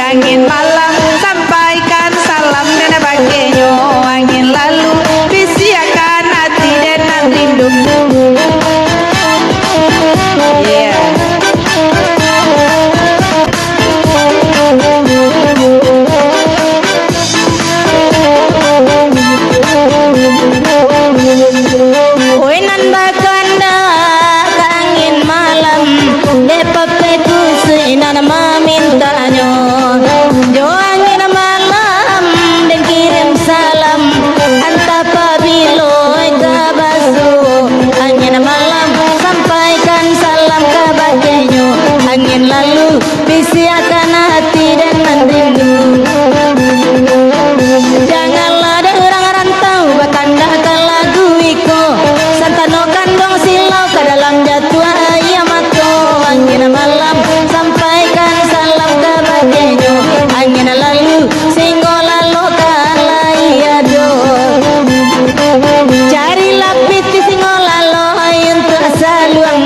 angin malam sampaikan salam dan bagainya angin lalu bisiakan hati dan rindu. Yeah. Oi nan bakanda angin malam depapeku seinan mamintanya jo angin malam dan kirim salam anta pabilo kabasu angin malam sampaikan salam kabagenya angin lalu bisiakan hati dan rindu. Janganlah ada orang rantau bakanda lagu iko santano kandong silau ke dalam jatuh ayam aku angin malam sampaikan salam ke bagainya angin lalu singgo lalu kalayado carilah piti singgo lalu ayun tu asaluang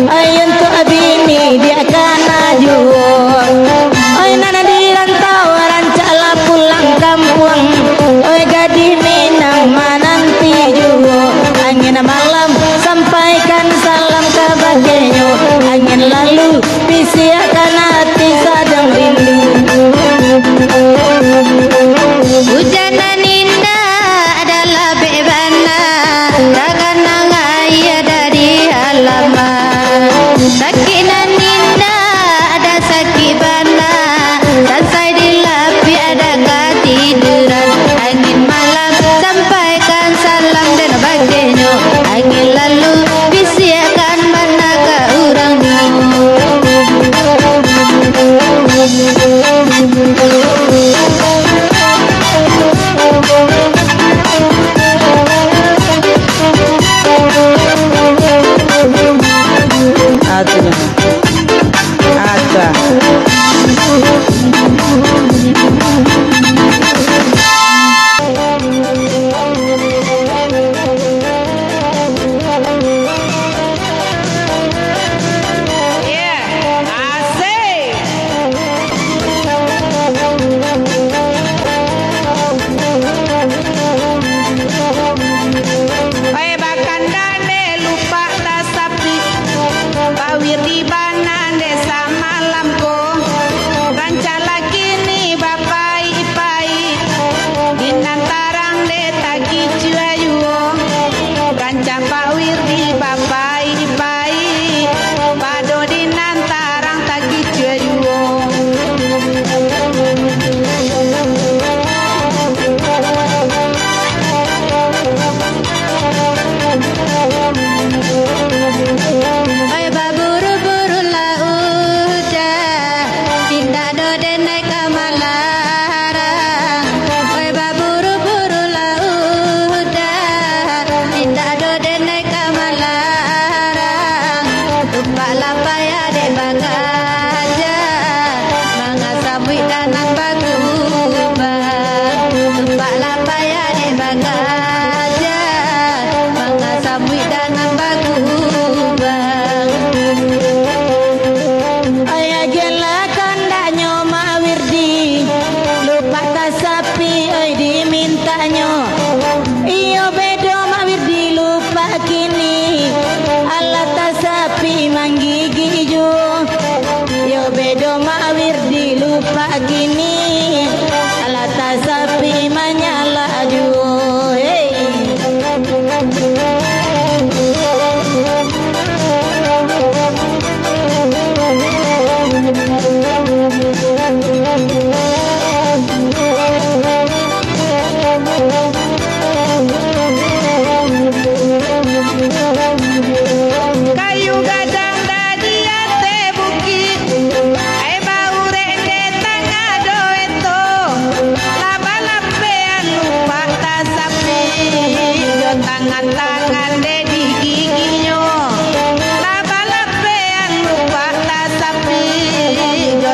ayun tu abini dia akan ajuang ay nana di rantau rancala pulang kampung oi gadis Minang mananti juga angin malam sampaikan salam ke bagainya angin lalu bisiakan hati sadang rindu. Hujanan indah adalah bebana takkan nangaya dari halaman sakinan indah ada sakibana selesai dilapi ada ketiduran angin malam sampaikan salam dan bagainya angin lalu bisiakan mana ke orangnya.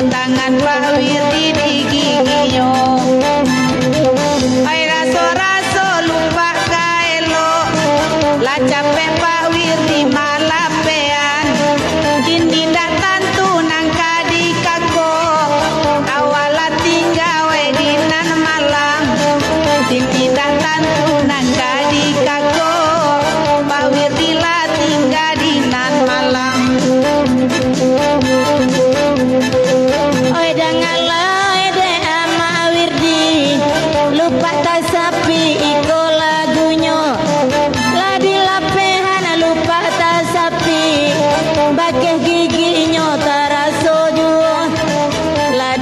Tangan Pak Wirdi di giginya. Ay raso-raso lupa kaelo, la capek Pak Wirdi malapean. Kini dak tantu nangka di kako, awalat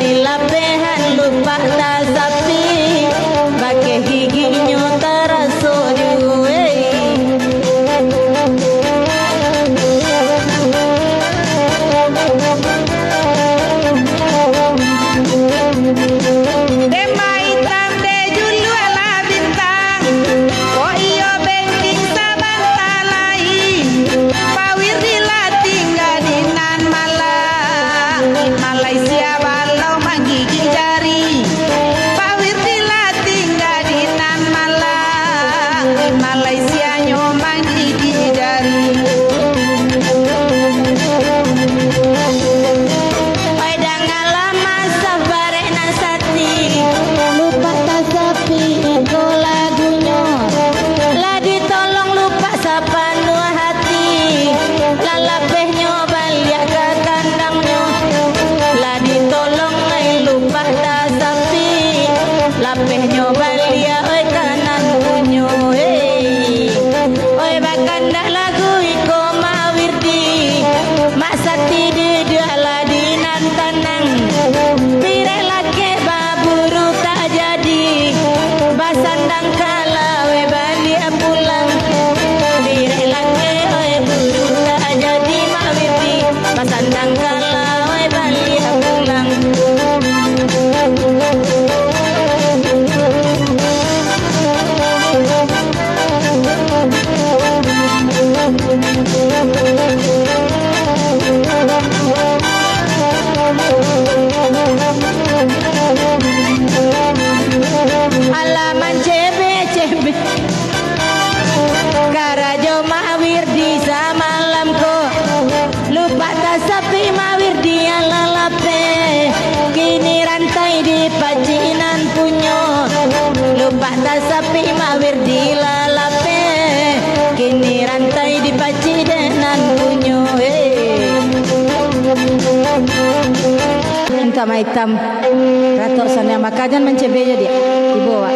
di lapehan lupa tak sapi pakai giginya terasa juwe Demba hitam de julu ala bintang oh iyo benting saban talai pawir dilatingga dinan Malaysia balau manggigil jari pawir dilatingga dinan Malaysia nyo manggigil jari lupa tak sapi itu lagunya lah ditolong lupa sapanu hati lalapehnya balik ke kandangnya lah ditolong lupa tak sapi lapehnya balik oi kanan punyo oi bahkan dak lagu iko mawirdi mak sati di dalam dinan tanang pire lake baburu tak jadi basandang kalawe balik pulang pire lake oi buru tak jadi mawirdi basandang kalawe balik pulang alaman cebe garajo mawir di samalam ko lupa tak sapi mawir di alalape kini rantai di pacinan punyo lupa tak sapi mawir di lalape kini rantai di pacinan punyo entah maitam ratok sana makajan mencebe jadi dibawa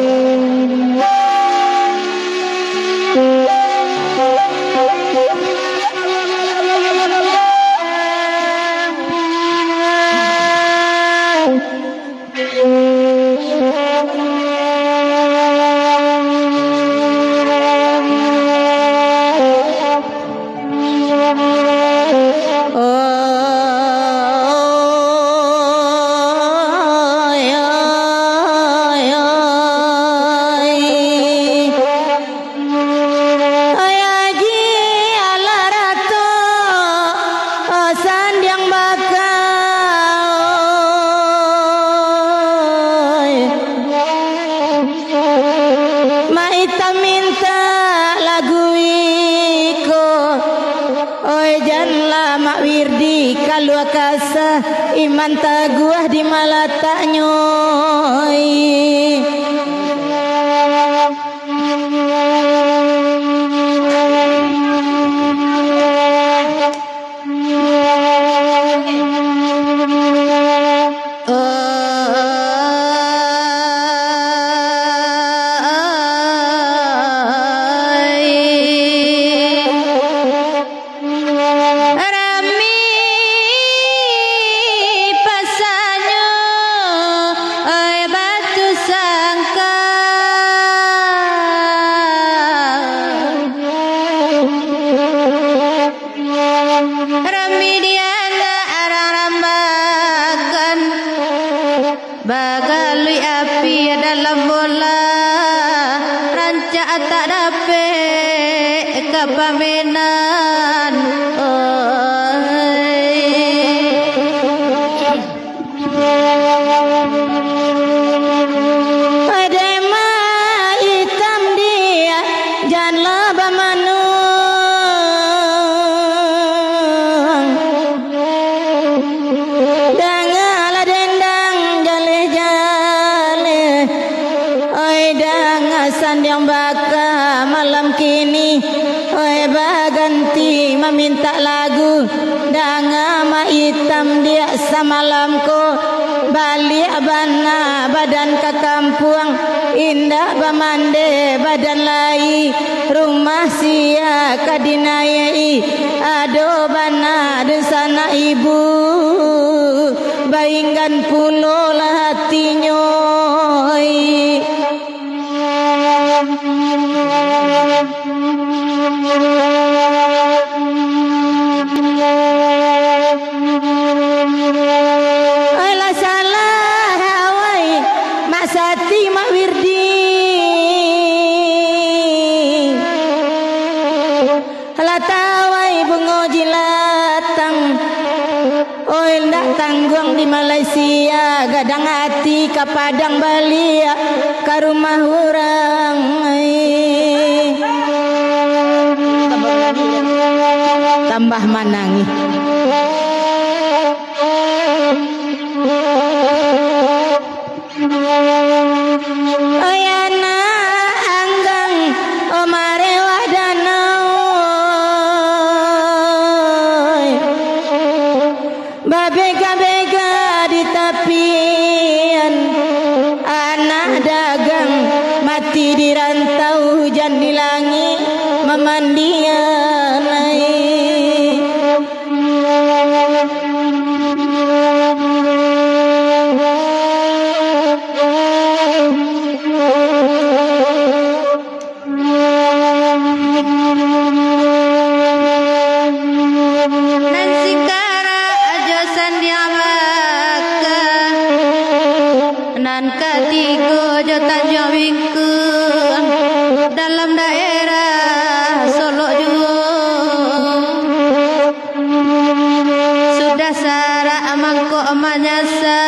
iman taguah di malataknya bagalui api dalam bola rancak tak dapet kepamenan adema hitam dia janlah bamanu yang baka malam kini oi baganti meminta lagu dangama hitam dia samalamku balik bana badan ke kampung indah bamande badan lai rumah sia kadinayai ado bana dan sana ibu painggan pulo lahatinyo ala salah awai mak sati mak wirdi ala tawai bungo jilatang oi ndak tanggung di Malaysia gadang hati ka Padang Bali ka rumah urang tambah manangi ayana anggang omare wadanau babega-bega di tapian anak dagang mati di rantau hujan di langit memandian nan katigo jotan jawingku dalam daerah Solo juga sudah sara amangko amanyasa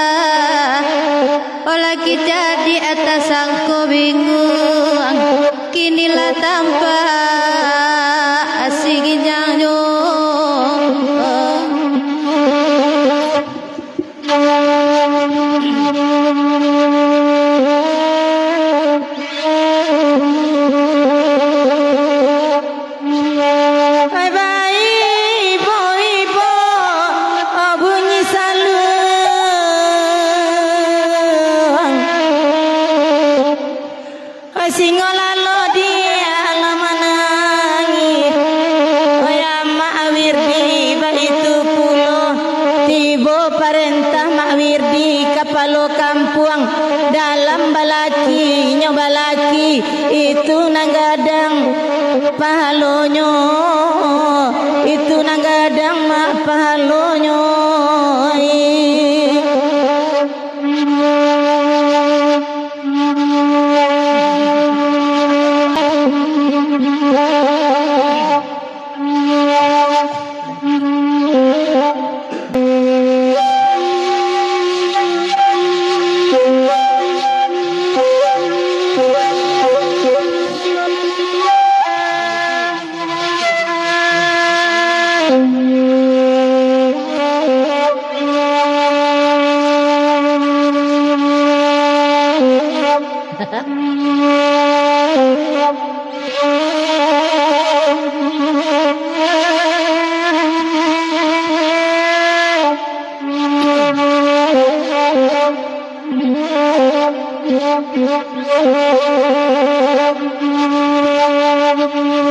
olah kita di atas sangko bingung kinilah tanpa asiginjang jo singo lalo dia lamanangi oya mak wirdi ba itu pulo tibo parentah mak wirdi kapalo kampuang dalam balaki nyobalaki itu nanggadang pahalonyo itu nanggadang mak pahalonyo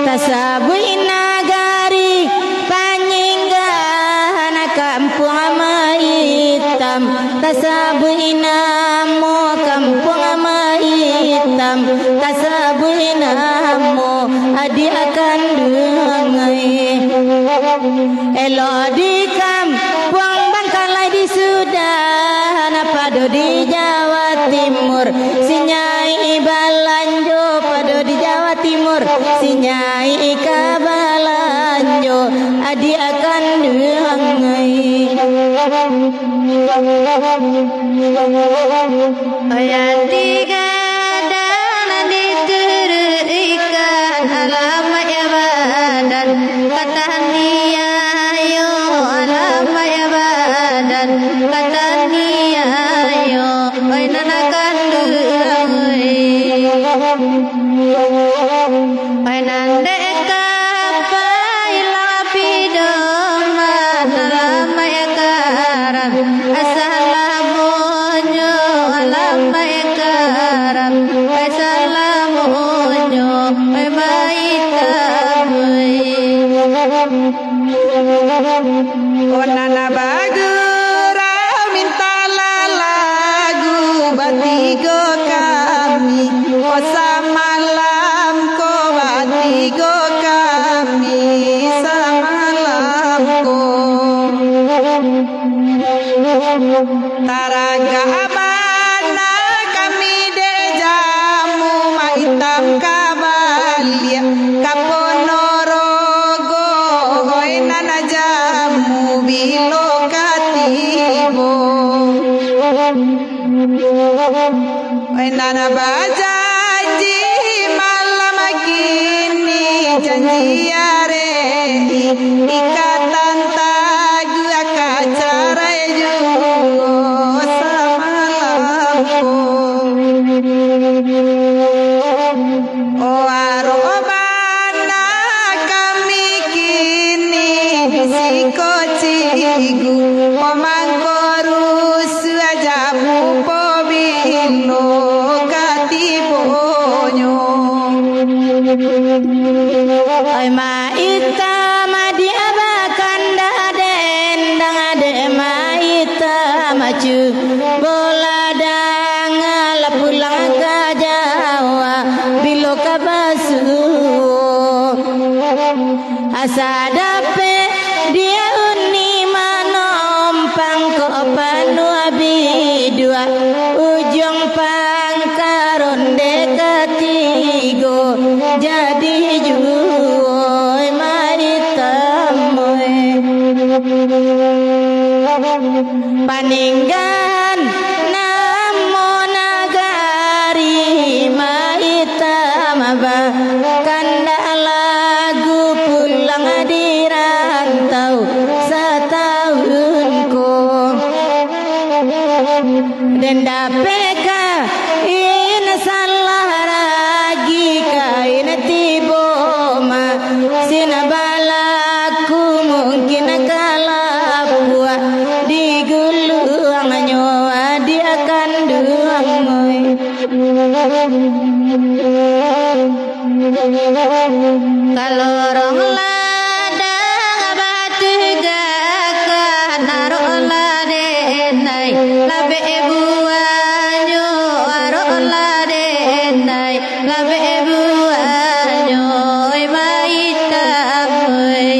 Tasabui nagari paninggahan kampung Amaitam tasabui namo kampung Amaitam tasabui namo adi akan dengai elo di kampung Bangkalai di Sudan pado di Jawa Timur sinyai balanjo pado di Jawa Timur sinyai kabalanjo adi akan dengai ayat tiga dan diterikan alama ya badan kata nia yo alama ya badan kata nia yo oi nanakan oi nande kapai lapi doman alama ya karam assalamunyo alama ya karam assalamunyo oi maitamui onana bagura minta Oi nana bajanji malam kini janji are ikatan tagu akacara jugo samalamku o aromana kami kini sikocigu omangkorus ajabu pobilo katibonyo Oi maita madi abakan daden dang ade maita maju bola dang la pulang ke Jawa bilo kabasu asa dape dia uni manompang ko panu abidua ujung pangkaronde ketigo jadi juoi maitamoy paninggan namo nagari maitamaba kanda lagu pulang dirantau setahunku denda peka in salah ragi kain tiboma sinabalaku mungkin kalah buah diguluang nyawa dia kandung moy kalau rong ladang batu gaka naruh ladenai labe buanyo aruh ladenai labe buanyo maita moy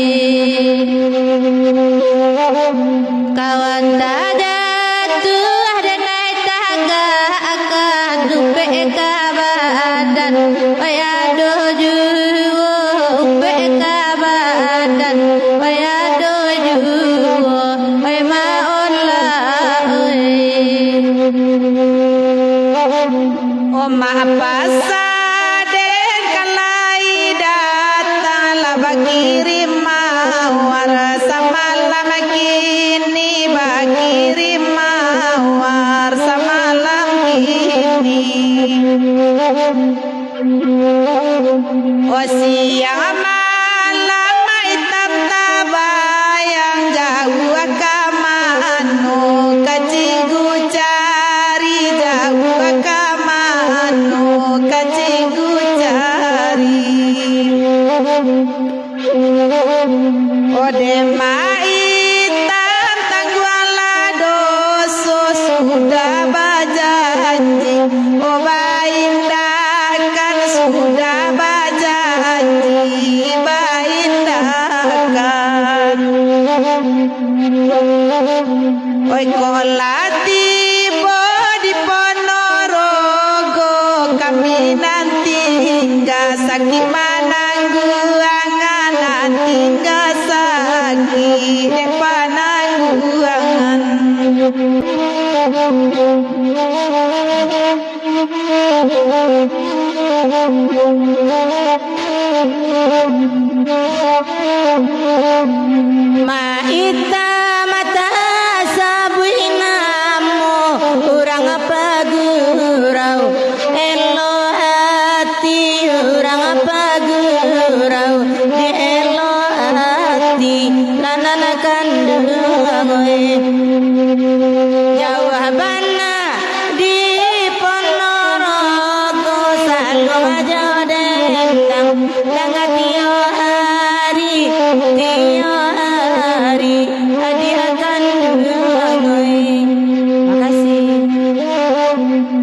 kawan dada tuah denai taga akan dupe kabadan ayado juwo upe kabadan ayado juwo ay maon la Oma pasaden kalai datang laba kirim mawar samalam kini bakirim mawar samalam kini o siang malam itam tabayang jauh kamano kacigu cari jauh kamano kacigu cari ode maitam tangwala doso sudah bajanji o baindakan sudah bajanji baindakan oi kolati di Ponorogo kami nanti tinggal sakit manangguangan tinggal sakit panangguangan maita mata sabuinamo urang pagurau elo hati urang pagurau di elo hati lanana kandungoy jawabana di Ponorogo salwa jodendang dangatio hari tio hari hadiah kandungoy makasih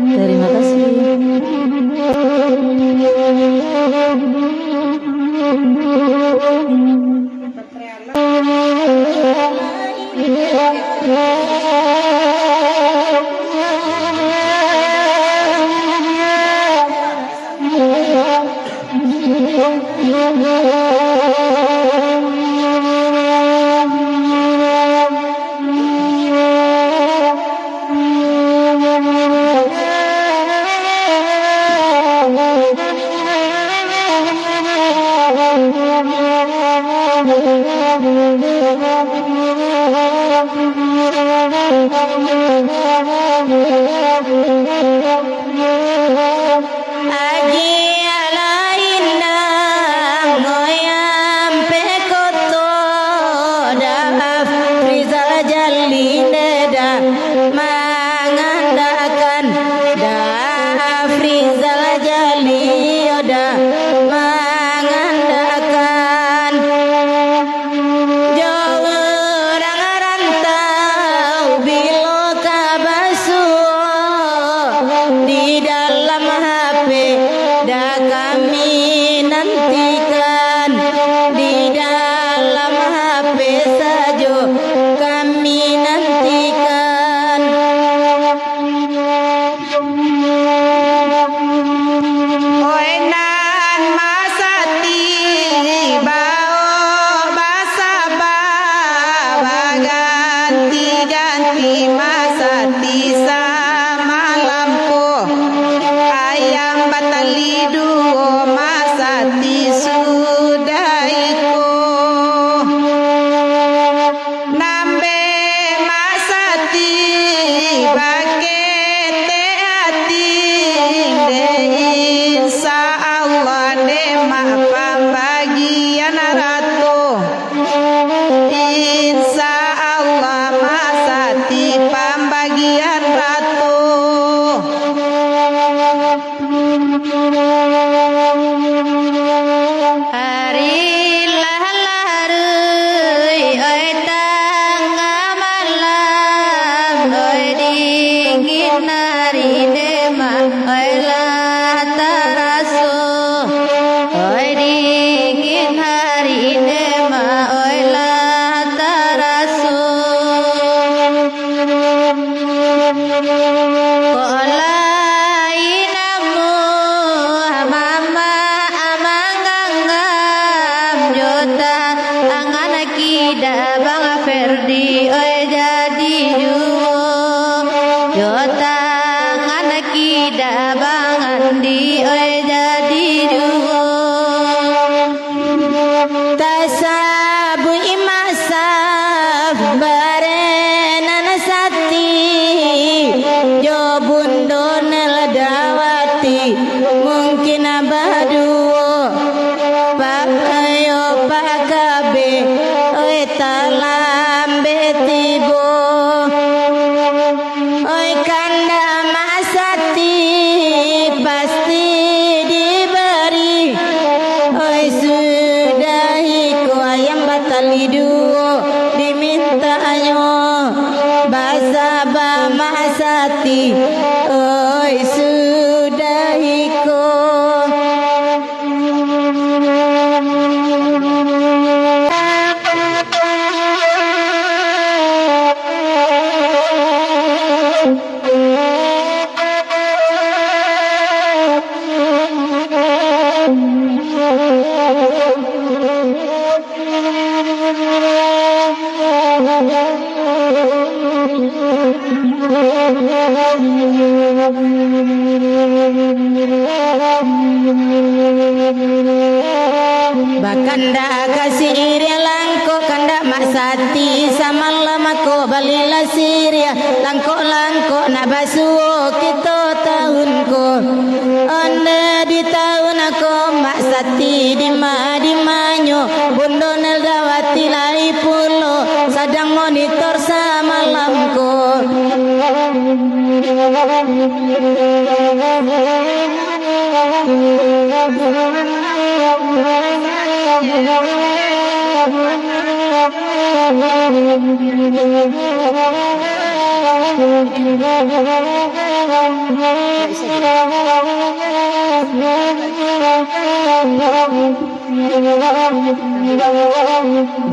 oi lah tarasu, oi dingin hari ini mah oi lah tarasu. Ferdi oi jadi juo Jota anak kida bang Andi oi jadi juo Tasabu imasaf barenan sati Jo bundo neladawati mungkin abaduo Papayo pakabe oi talam betibo oi kanda masati pasti diberi oi sudahi ko ayam batali duo diminta ayo basaba masati oi sudahi ko Bakanda kasiria langko kanda masati samalam ako balila siria langko nabasuo kito tahunko onda di tahun ako masati di manyo bundo neldawati lai pulo sadang monitor samalamko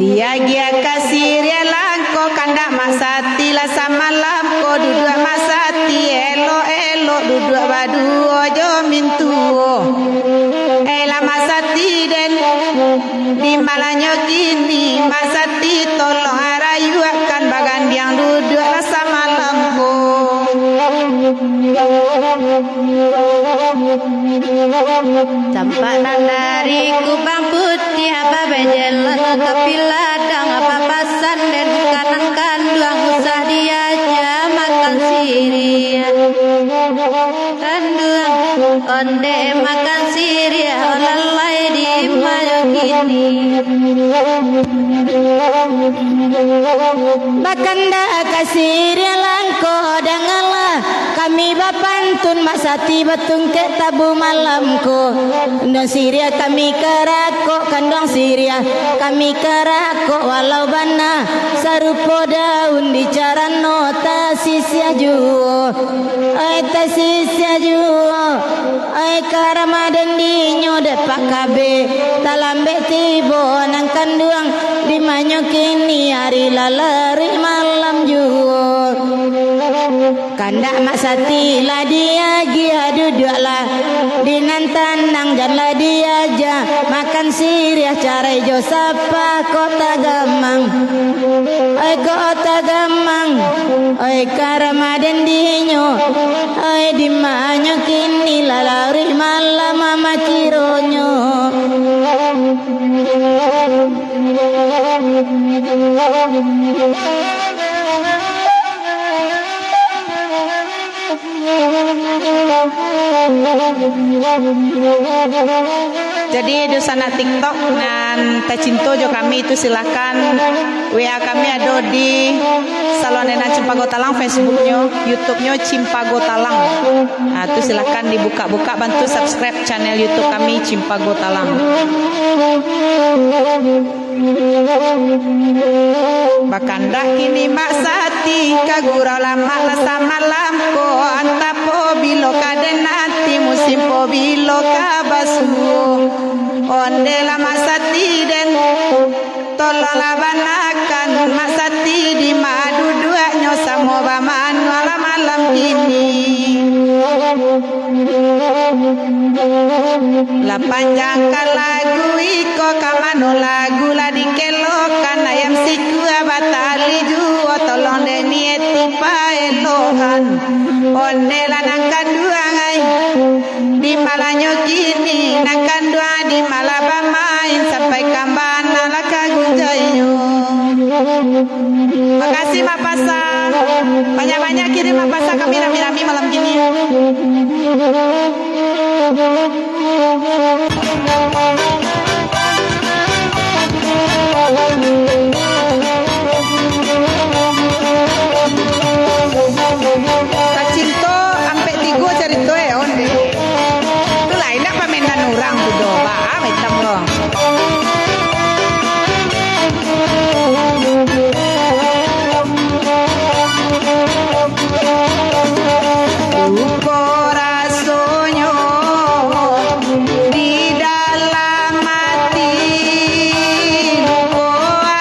Dia gia kasir ya langko kanda masati la samalam ko duduk masati elo duduk badu ojo mintuo ela masati den di malanyo kini masati tolong arayu akan bagandiang duduk la samalam ko Campanan dari kubang putih apa bejelan kepiladang apa pasan dan kanan kanduang usah diaja makan siria kanduang onde makan siria olalai di mayo kini bakanda kasiria langko dangalah kami bapantun masati batung ke tabu malamku Kandong siria kami kerako kandong siria kami kerako walau bana sarupo daun bicara nota sisia juo ai ta sisia juo ai karamadan dinyo de pakabe talambe tibo nang kanduang di manyo kini hari lalari malam juo kandak masati lah dia gia duduklah dinantan nang janlah dia aja makan siriah carai jo sapa kota gamang oi kota gamang oi karamadan dinyo oi di manyo kini lalari malam mama cironyo Jadi di sana TikTok dan Tacinto jo kami itu silakan WA kami ada di Salonena Cimpago Talang, Facebooknya, YouTube-nya Cimpago Talang. Nah, itu silakan dibuka-buka, bantu subscribe channel YouTube kami Cimpago Talang. Bakanda kini mak sati kagura lama la samalam ko antapo bilo kadena bilo kabasu onde la masati den tolonglah banakan masati di madu duanya samo baman malam ini la panjangkan lagu iko kamano lagu la dikelokan ayam siku abatali juo tolong denieti paelohan onde la nangkan dua ngai di malanyo kini nangkan dua di malabamain sampai kambana la kagunjayo. Makasih Mapasa, banyak-banyak kirim Mapasa kami rami-rami malam gini. Kacinto ampe tigo cerita onde. Tu lain nak pamendan orang tu do ba macam lo. Corazoño di dalam hati luko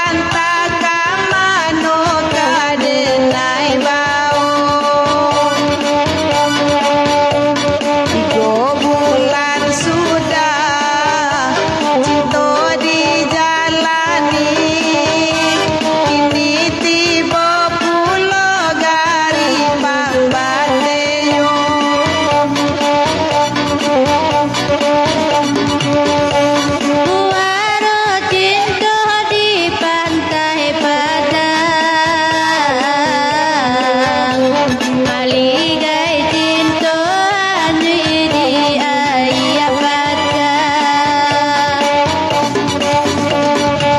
antaka mano kadenai bau 3 bulan sudah cinta dijalani kini tiba pulau Garibang Bateyo. Waro cinta di pantai Padang Maligai cinta andi di ayah Padang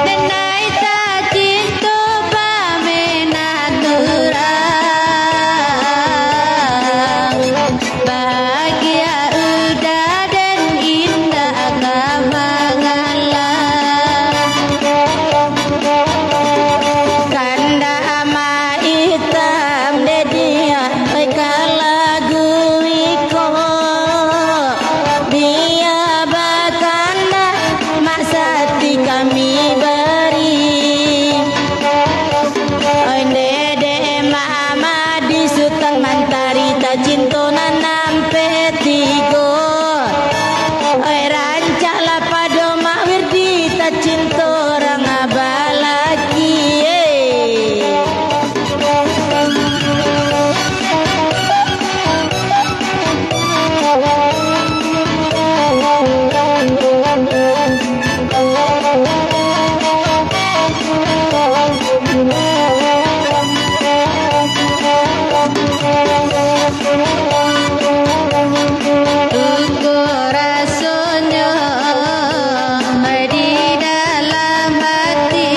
Denai ta cinta pamenaturang Bahagia udah dan indah kamangalan Kanda ama hitam dedia kalagu iko Dia batanda masati kami beri Dede mama di Sultan Mantari ta cinta nanam petigo rancak la pado mak wirdi ta cinta orang abalaki Corazoño di dalam hati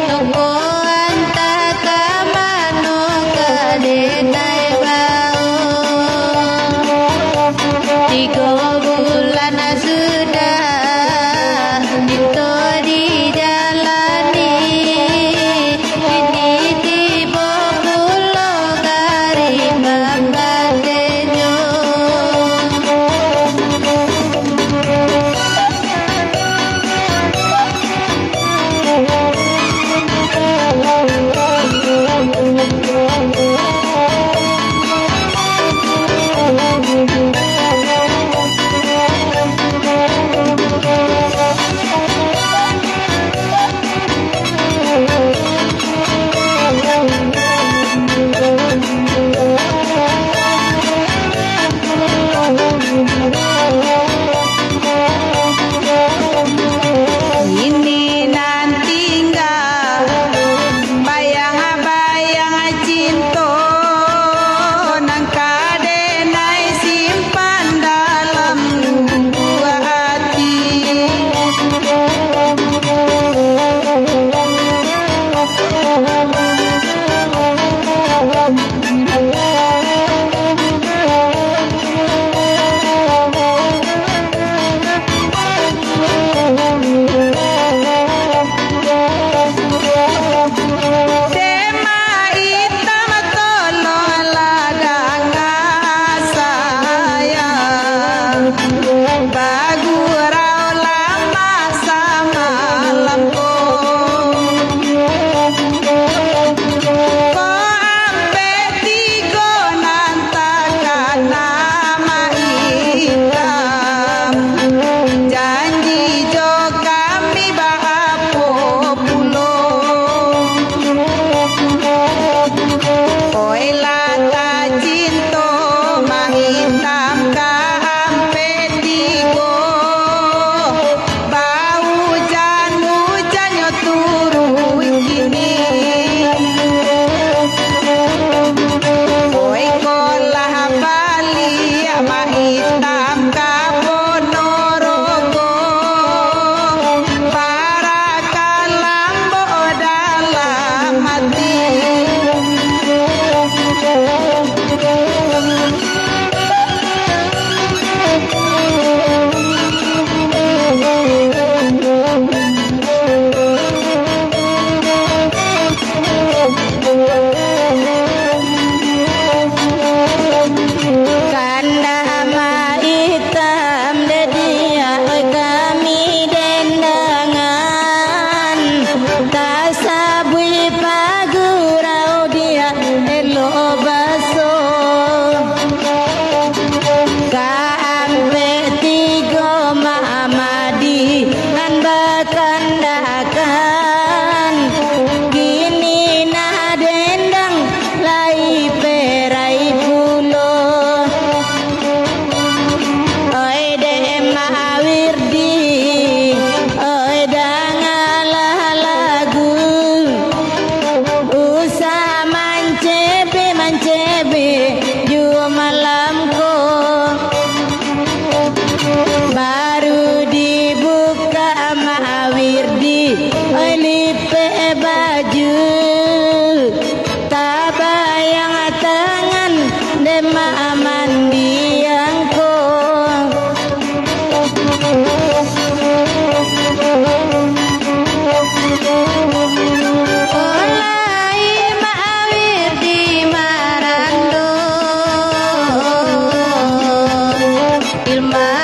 toko antaka mano kadenai bau 3 bulan sudah cinta dijalani kini tiba pulau Garibang Bateyo. mandiangku mulai mawir di marando ilmu